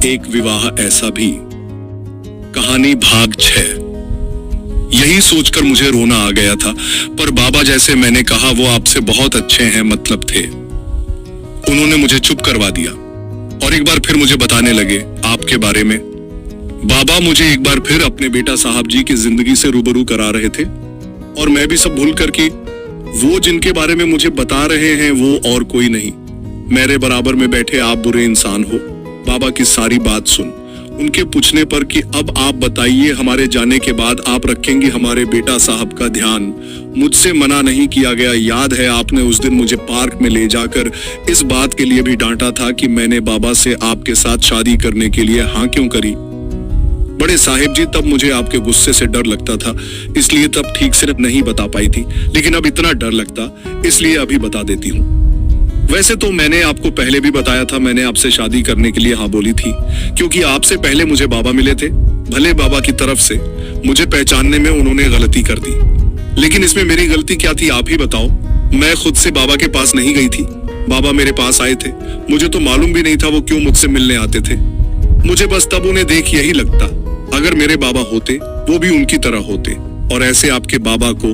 एक विवाह ऐसा भी। कहानी भाग 6। यही सोचकर मुझे रोना आ गया था, पर बाबा जैसे मैंने कहा वो आपसे बहुत अच्छे हैं मतलब थे। उन्होंने मुझे चुप करवा दिया और एक बार फिर मुझे बताने लगे आपके बारे में। बाबा मुझे एक बार फिर अपने बेटा साहब जी की जिंदगी से रूबरू करा रहे थे और मैं भी सब भूल कर कि वो जिनके बारे में मुझे बता रहे हैं वो और कोई नहीं, मेरे बराबर में बैठे आप बुरे इंसान हो। बाबा की सारी बात सुन उनके पूछने पर कि अब आप बताइए हमारे जाने के बाद आप रखेंगे हमारे बेटा साहब का ध्यान। मुझसे मना नहीं किया गया। याद है आपने उस दिन मुझे पार्क में ले जाकर इस बात के लिए भी डांटा था कि मैंने बाबा से आपके साथ शादी करने के लिए हाँ क्यों करी। बड़े साहिब जी तब मुझे आपके गुस्से से डर लगता था, इसलिए तब ठीक से नहीं बता पाई थी, लेकिन अब इतना डर लगता इसलिए अभी बता देती हूँ। वैसे तो मैंने आपको पहले भी बताया था मैंने आपसे शादी करने के लिए हाँ बोली थी, क्योंकि आपसे पहले मुझे बाबा मिले थे। भले बाबा की तरफ से मुझे पहचानने में उन्होंने गलती कर दी, लेकिन इसमें मेरी गलती क्या थी आप ही बताओ। मैं खुद से बाबा के पास नहीं गई थी, बाबा मेरे पास आए थे। मुझे तो मालूम भी नहीं था वो क्यों मुझसे मिलने आते थे। मुझे बस तब उन्हें देख यही लगता, अगर मेरे बाबा होते वो भी उनकी तरह होते। और ऐसे आपके बाबा को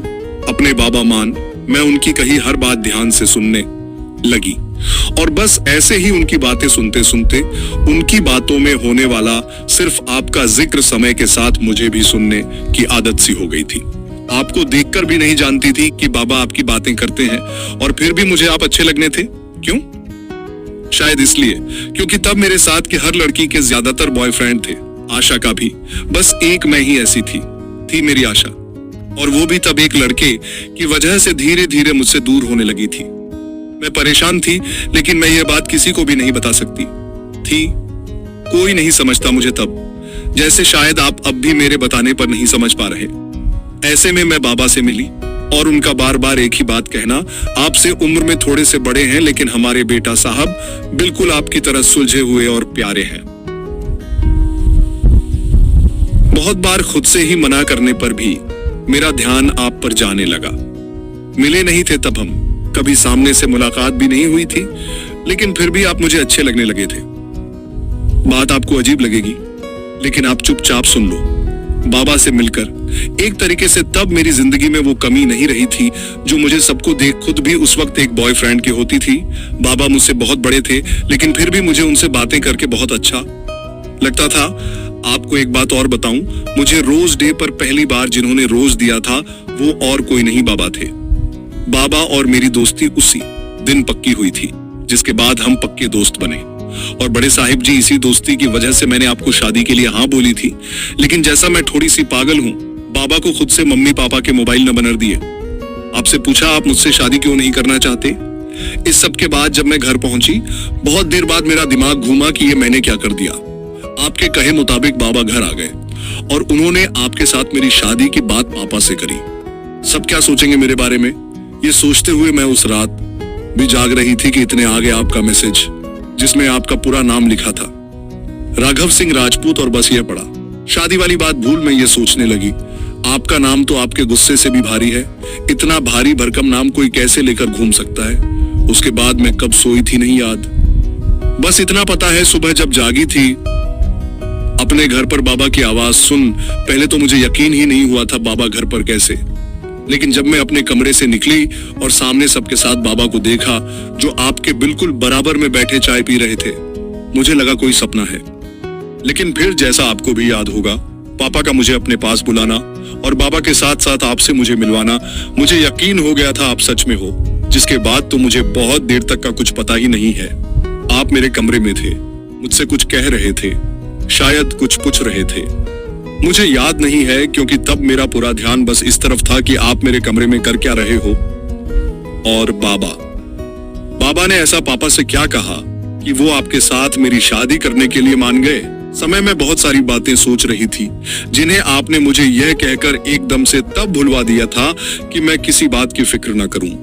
अपने बाबा मान मैं उनकी कही हर बात ध्यान से सुनने लगी और बस ऐसे ही उनकी बातें सुनते सुनते उनकी बातों में होने वाला सिर्फ आपका जिक्र समय के साथ मुझे भी सुनने की आदत सी हो गई थी। आपको देखकर भी नहीं जानती थी कि बाबा आपकी बातें करते हैं और फिर भी मुझे आप अच्छे लगने थे। क्यों? शायद इसलिए क्योंकि तब मेरे साथ की हर लड़की के ज्यादातर बॉयफ्रेंड थे, आशा का भी। बस एक मैं ही ऐसी थी मेरी आशा, और वो भी तब एक लड़के की वजह से धीरे धीरे मुझसे दूर होने लगी थी। मैं परेशान थी, लेकिन मैं ये बात किसी को भी नहीं बता सकती थी। कोई नहीं समझता मुझे तब, जैसे शायद आप अब भी मेरे बताने पर नहीं समझ पा रहे। ऐसे में मैं बाबा से मिली और उनका बार बार एक ही बात कहना, आपसे उम्र में थोड़े से बड़े हैं लेकिन हमारे बेटा साहब बिल्कुल आपकी तरह सुलझे हुए और प्यारे हैं। बहुत बार खुद से ही मना करने पर भी मेरा ध्यान आप पर जाने लगा। मिले नहीं थे तब हम, कभी सामने से मुलाकात भी नहीं हुई थी, लेकिन फिर भी आप मुझे अच्छे लगने लगे थे। बात आपको अजीब लगेगी, लेकिन आप चुपचाप सुन लो। बाबा से मिलकर एक तरीके से तब मेरी जिंदगी में वो कमी नहीं रही थी जो मुझे सबको देख खुद भी उस वक्त एक बॉयफ्रेंड की होती थी। बाबा मुझसे बहुत बड़े थे, लेकिन फिर भी मुझे उनसे बातें करके बहुत अच्छा लगता था। आपको एक बात और बताऊं, मुझे रोज डे पर पहली बार जिन्होंने रोज दिया था वो और कोई नहीं बाबा थे। बाबा और मेरी दोस्ती उसी दिन पक्की हुई थी, जिसके बाद हम पक्के दोस्त बने। और बड़े साहिब जी, इसी दोस्ती की वजह से मैंने आपको शादी के लिए हाँ बोली थी, लेकिन जैसा मैं थोड़ी सी पागल हूँ, बाबा को खुद से मम्मी पापा के मोबाइल नंबर दिए। आपसे पूछा आप मुझसे शादी क्यों नहीं करना चाहते। इस सब के बाद जब मैं घर पहुंची, बहुत देर बाद मेरा दिमाग घूमा कि ये मैंने क्या कर दिया। आपके कहे मुताबिक बाबा घर आ गए और उन्होंने आपके साथ मेरी शादी की बात पापा से करी। सब क्या सोचेंगे मेरे बारे में, ये सोचते हुए मैं उस रात भी जाग रही थी कि इतने आगे आपका मैसेज, जिसमें आपका पूरा नाम लिखा था, राघव सिंह राजपूत, और बस ये पड़ा। शादी वाली बात भूल मैं ये सोचने लगी, आपका नाम तो आपके गुस्से से भी भारी है। इतना भारी भरकम नाम कोई कैसे लेकर घूम सकता है। उसके बाद मैं कब सोई थी नहीं याद। बस इतना पता है सुबह जब जागी थी अपने घर पर बाबा की आवाज सुन, पहले तो मुझे यकीन ही नहीं हुआ था बाबा घर पर कैसे। लेकिन जब मैं अपने कमरे से निकली और सामने सबके साथ बाबा को देखा जो आपके बिल्कुल बराबर में बैठे चाय पी रहे थे, मुझे लगा कोई सपना है। लेकिन फिर जैसा आपको भी याद होगा, पापा का मुझे अपने पास बुलाना और बाबा के साथ साथ आपसे मुझे मिलवाना, मुझे यकीन हो गया था आप सच में हो। जिसके बाद तो मुझे बहुत देर तक का कुछ पता ही नहीं है। आप मेरे कमरे में थे, मुझसे कुछ कह रहे थे, शायद कुछ पूछ रहे थे, मुझे याद नहीं है, क्योंकि तब मेरा पूरा ध्यान बस इस तरफ था कि आप मेरे कमरे में कर क्या रहे हो। और बाबा ने ऐसा पापा से क्या कहा कि वो आपके साथ मेरी शादी करने के लिए मान गए। समय में बहुत सारी बातें सोच रही थी, जिन्हें आपने मुझे यह कहकर एकदम से तब भुलवा दिया था कि मैं किसी बात की फिक्र न करूं।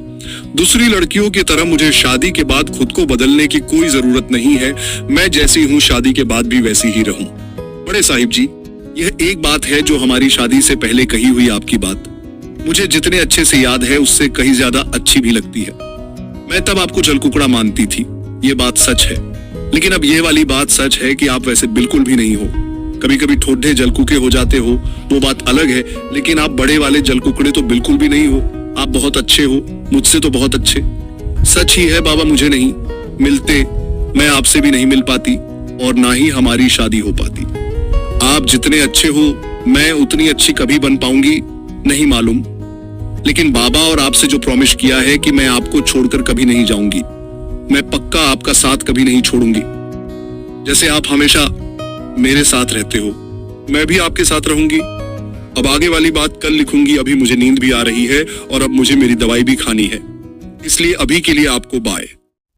दूसरी लड़कियों की तरह मुझे शादी के बाद खुद को बदलने की कोई जरूरत नहीं है। मैं जैसी हूँ शादी के बाद भी वैसी ही रहूं। बड़े साहिब जी, यह एक बात है जो हमारी शादी से पहले कही हुई आपकी बात मुझे जितने अच्छे से याद है उससे कहीं ज्यादा अच्छी भी लगती है। मैं तब आपको जलकुकड़ा मानती थी, ये बात सच है। लेकिन अब ये वाली बात सच है कि आप वैसे बिल्कुल भी नहीं हो। कभी कभी ठोडे जलकुके हो जाते हो, वो बात अलग है, लेकिन आप बड़े वाले जलकुकड़े तो बिल्कुल भी नहीं हो। आप बहुत अच्छे हो, मुझसे तो बहुत अच्छे। सच ही है बाबा, मुझे नहीं मिलते, मैं आपसे भी नहीं मिल पाती और ना ही हमारी शादी हो पाती। आप जितने अच्छे हो मैं उतनी अच्छी कभी बन पाऊंगी नहीं मालूम, लेकिन बाबा और आपसे जो प्रॉमिस किया है कि मैं आपको छोड़कर कभी नहीं जाऊंगी, मैं पक्का आपका साथ कभी नहीं छोड़ूंगी। जैसे आप हमेशा मेरे साथ रहते हो, मैं भी आपके साथ रहूंगी। अब आगे वाली बात कल लिखूंगी, अभी मुझे नींद भी आ रही है और अब मुझे मेरी दवाई भी खानी है, इसलिए अभी के लिए आपको बाय।